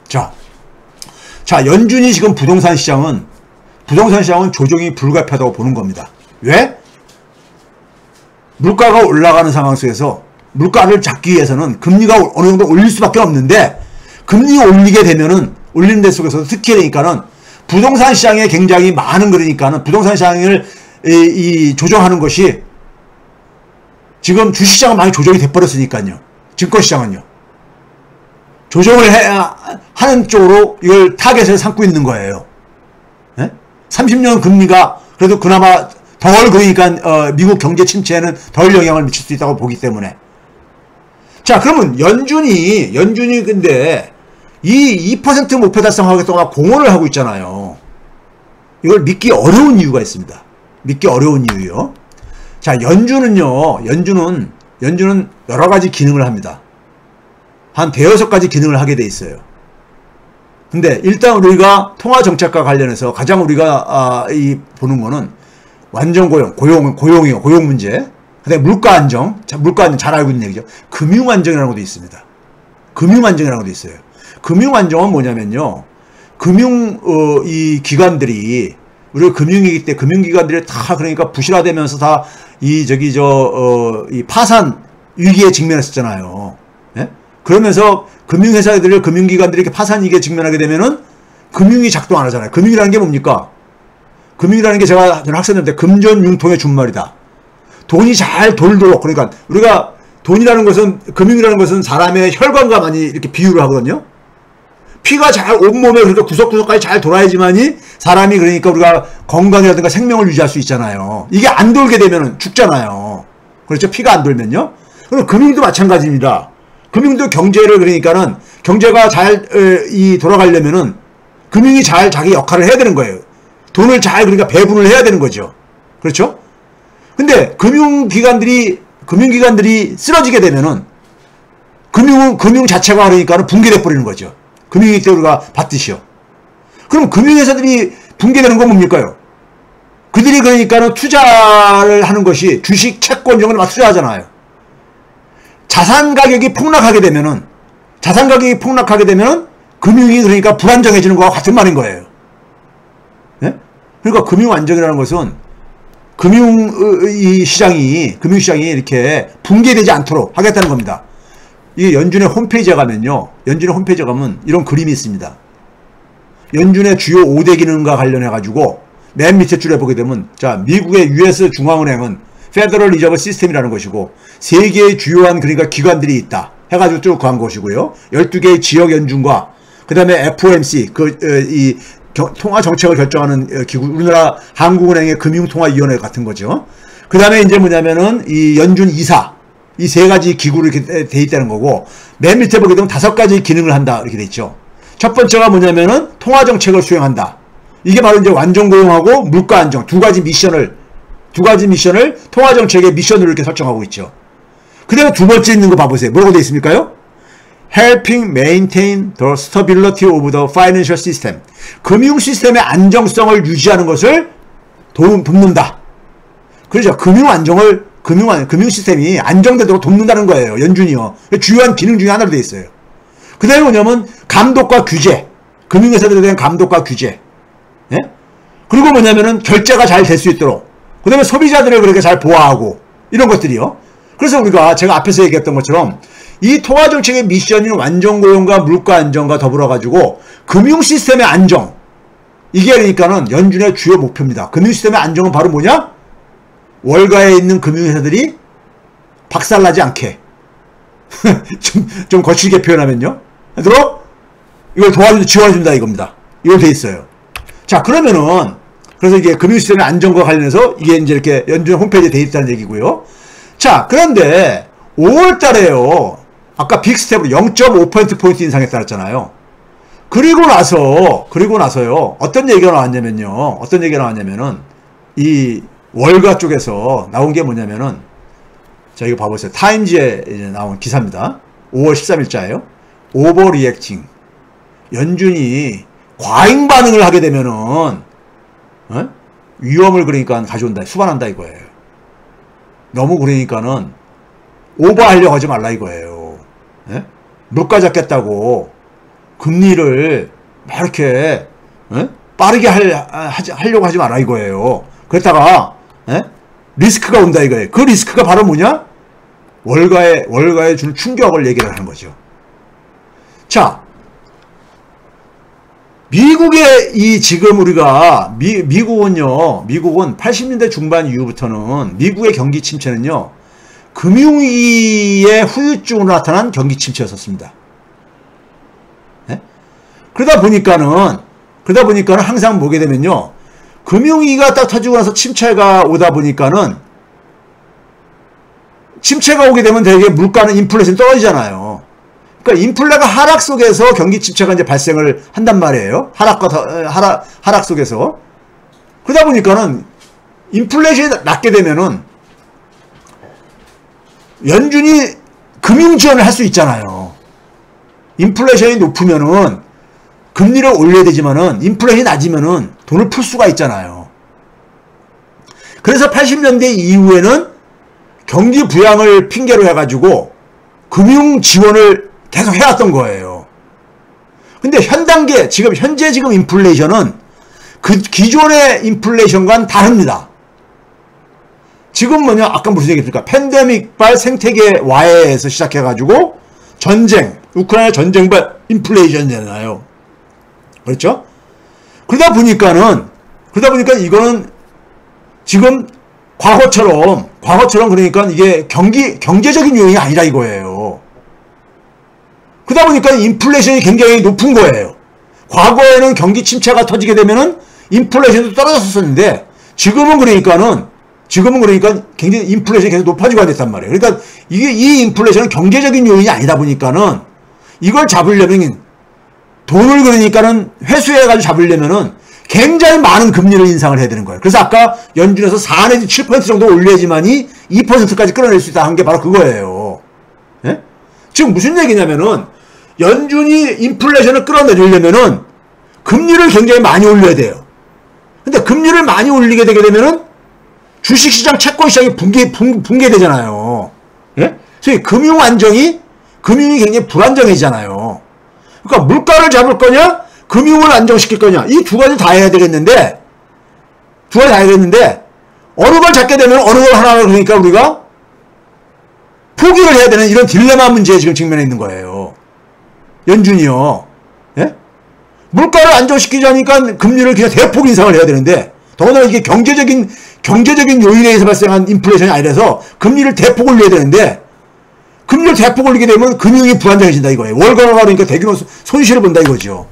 자, 연준이 지금 부동산 시장은 조정이 불가피하다고 보는 겁니다. 왜? 물가가 올라가는 상황 속에서 물가를 잡기 위해서는 금리가 어느 정도 올릴 수밖에 없는데, 금리 올리게 되면은, 올리는 데 속에서 특히 그러니까는 부동산 시장에 굉장히 많은, 그러니까는 부동산 시장을 조정하는 것이 지금 주식시장은 많이 조정이 돼버렸으니까요. 증권시장은요. 조정을 하는 쪽으로 이걸 타겟을 삼고 있는 거예요. 네? 30년 금리가 그래도 그나마 덜, 그러니까 미국 경제 침체에는 덜 영향을 미칠 수 있다고 보기 때문에. 자, 그러면 연준이 근데 이 2% 목표 달성하겠다고 공언을 하고 있잖아요. 이걸 믿기 어려운 이유가 있습니다. 믿기 어려운 이유요. 자, 연준은 여러 가지 기능을 합니다. 한 대여섯 가지 기능을 하게 돼 있어요. 근데 일단 우리가 통화정책과 관련해서 가장 우리가 보는 거는 완전 고용이요. 고용 문제. 그다음에 물가 안정. 물가 안정 잘 알고 있는 얘기죠. 금융 안정이라는 것도 있습니다. 금융 안정이라는 것도 있어요. 금융 안정은 뭐냐면요. 이 기관들이, 우리가 금융위기 때 금융기관들이 다 그러니까 부실화되면서 다 이 파산 위기에 직면했었잖아요. 예? 그러면서 금융기관들이 이렇게 파산 위기에 직면하게 되면은 금융이 작동 안 하잖아요. 금융이라는 게 뭡니까? 금융이라는 게 제가 학생들한테 금전융통의 준말이다. 돈이 잘 돌도록, 그러니까 우리가 금융이라는 것은 사람의 혈관과 많이 이렇게 비유를 하거든요. 피가 잘 온몸에 그러니까 구석구석까지 잘 돌아야지만이 사람이, 그러니까 우리가 건강이라든가 생명을 유지할 수 있잖아요. 이게 안 돌게 되면 죽잖아요. 그렇죠? 피가 안 돌면요. 그럼 금융도 마찬가지입니다. 금융도 경제를, 그러니까는 경제가 잘 돌아가려면은 금융이 잘 자기 역할을 해야 되는 거예요. 돈을 잘, 그러니까 배분을 해야 되는 거죠. 그렇죠? 근데 금융기관들이 쓰러지게 되면은 금융 자체가, 그러니까는 붕괴돼 버리는 거죠. 금융위기 때 우리가 봤듯이요. 그럼 금융회사들이 붕괴되는 건 뭡니까요? 그들이 그러니까는 투자를 하는 것이 주식, 채권 이런 걸 막 투자하잖아요. 자산 가격이 폭락하게 되면은 금융이 그러니까 불안정해지는 거와 같은 말인 거예요. 네? 그러니까 금융 안정이라는 것은 금융시장이 이렇게 붕괴되지 않도록 하겠다는 겁니다. 이 연준의 홈페이지에 가면요. 이런 그림이 있습니다. 연준의 주요 5대 기능과 관련해가지고 맨 밑에 줄에 보게 되면, 자, 미국의 US 중앙은행은 페더럴 리저브 시스템이라는 것이고, 3개의 주요한 그러니까 기관들이 있다 해가지고 쭉 구한 것이고요. 12개의 지역 연준과, 그 다음에 FOMC, 통화 정책을 결정하는 기구, 우리나라 한국은행의 금융통화위원회 같은 거죠. 그 다음에 이제 뭐냐면은 이 연준 이사, 이 3가지 기구로 이렇게 돼 있다는 거고, 맨 밑에 보게 되면 5가지 기능을 한다 이렇게 돼 있죠. 첫 번째가 뭐냐면은 통화 정책을 수행한다. 이게 바로 이제 완전 고용하고 물가 안정 두 가지 미션을 통화 정책의 미션으로 이렇게 설정하고 있죠. 그 다음에 두 번째 있는 거 봐보세요. 뭐라고 돼 있습니까요? Helping maintain the stability of the financial system. 금융 시스템의 안정성을 유지하는 것을 돕는다. 그렇죠. 금융 시스템이 안정되도록 돕는다는 거예요. 연준이요. 주요한 기능 중에 하나로 되어 있어요. 그 다음에 뭐냐면 감독과 규제. 금융회사들에 대한 감독과 규제. 예? 그리고 뭐냐면은 결제가 잘 될 수 있도록. 그 다음에 소비자들을 그렇게 잘 보호하고. 이런 것들이요. 그래서 우리가 제가 앞에서 얘기했던 것처럼 이 통화정책의 미션인 완전고용과 물가 안정과 더불어가지고 금융시스템의 안정. 이게 그러니까는 연준의 주요 목표입니다. 금융시스템의 안정은 바로 뭐냐? 월가에 있는 금융회사들이 박살나지 않게 좀 거칠게 표현하면요. 그래서 이걸 지원해준다 이겁니다. 이걸 돼 있어요. 자, 그러면은 그래서 이게 금융시스템의 안정과 관련해서 이게 이제 이렇게 연준 홈페이지에 돼 있다는 얘기고요. 자, 그런데 5월 달에요. 아까 빅스텝으로 0.5%포인트 인상했다 그랬잖아요. 그리고 나서요. 어떤 얘기가 나왔냐면은 이 월가 쪽에서 나온 게 뭐냐면은, 자, 이거 봐보세요. 타임즈에 이제 나온 기사입니다. 5월 13일자예요. 오버리액팅. 연준이 과잉 반응을 하게 되면은, 위험을 그러니까 가져온다. 수반한다 이거예요. 너무 그러니까는 오버하려고 하지 말라 이거예요. 예? 물가 잡겠다고 금리를 막 이렇게 빠르게 하려고 하지 마라 이거예요. 그랬다가 리스크가 온다 이거예요. 그 리스크가 바로 뭐냐? 월가에 주는 충격을 얘기를 하는 거죠. 자, 미국의 이 지금 우리가 미국은 80년대 중반 이후부터는 미국의 경기 침체는요, 금융위기의 후유증으로 나타난 경기 침체였었습니다. 그러다 보니까는 항상 보게 되면요, 금융위기가 딱 터지고 나서 침체가 오다 보니까는, 침체가 오게 되면 되게 물가는 인플레이션이 떨어지잖아요. 그러니까 인플레가 하락 속에서 경기 침체가 이제 발생을 한단 말이에요. 하락 속에서. 그러다 보니까는 인플레이션이 낮게 되면은 연준이 금융 지원을 할 수 있잖아요. 인플레이션이 높으면은 금리를 올려야 되지만은 인플레이션이 낮으면은 돈을 풀 수가 있잖아요. 그래서 80년대 이후에는 경기 부양을 핑계로 해가지고 금융 지원을 계속 해왔던 거예요. 근데 현재 인플레이션은 그 기존의 인플레이션과는 다릅니다. 지금 뭐냐, 아까 무슨 얘기했습니까? 팬데믹발 생태계 와해에서 시작해가지고 우크라이나 전쟁발 인플레이션이잖아요. 그렇죠? 그러다 보니까 이거는 지금 과거처럼 그러니까 이게 경제적인 요인이 아니라 이거예요. 그러다 보니까 인플레이션이 굉장히 높은 거예요. 과거에는 경기 침체가 터지게 되면은 인플레이션도 떨어졌었는데 지금은 그러니까 굉장히 인플레이션이 계속 높아지고 됐단 말이에요. 그러니까 이 인플레이션은 경제적인 요인이 아니다 보니까는 이걸 잡으려면 돈을 그러니까는 회수해가지고 잡으려면은 굉장히 많은 금리를 인상을 해야 되는 거예요. 그래서 아까 연준에서 4 내지 7% 정도 올려야지만이 2%까지 끌어낼 수 있다 한 게 바로 그거예요. 예? 지금 무슨 얘기냐면은 연준이 인플레이션을 끌어내리려면은 금리를 굉장히 많이 올려야 돼요. 근데 금리를 많이 올리게 되게 되면은 주식시장, 채권시장이 붕괴되잖아요. 예? 그래서 금융이 굉장히 불안정해지잖아요. 그러니까 물가를 잡을 거냐, 금융을 안정시킬 거냐, 이 두 가지 다 해야 되겠는데, 어느 걸 잡게 되면 어느 걸 하나 그러니까 우리가 포기를 해야 되는 이런 딜레마 문제에 지금 직면해 있는 거예요. 연준이요. 예? 물가를 안정시키자니까 금리를 그냥 대폭 인상을 해야 되는데, 더군다나 이게 경제적인 요인에 의해서 발생한 인플레이션이 아니라서 금리를 대폭 올려야 되는데, 금리를 대폭 올리게 되면 금융이 불안정해진다 이거예요. 월가가 그러니까 대규모 손실을 본다 이거죠.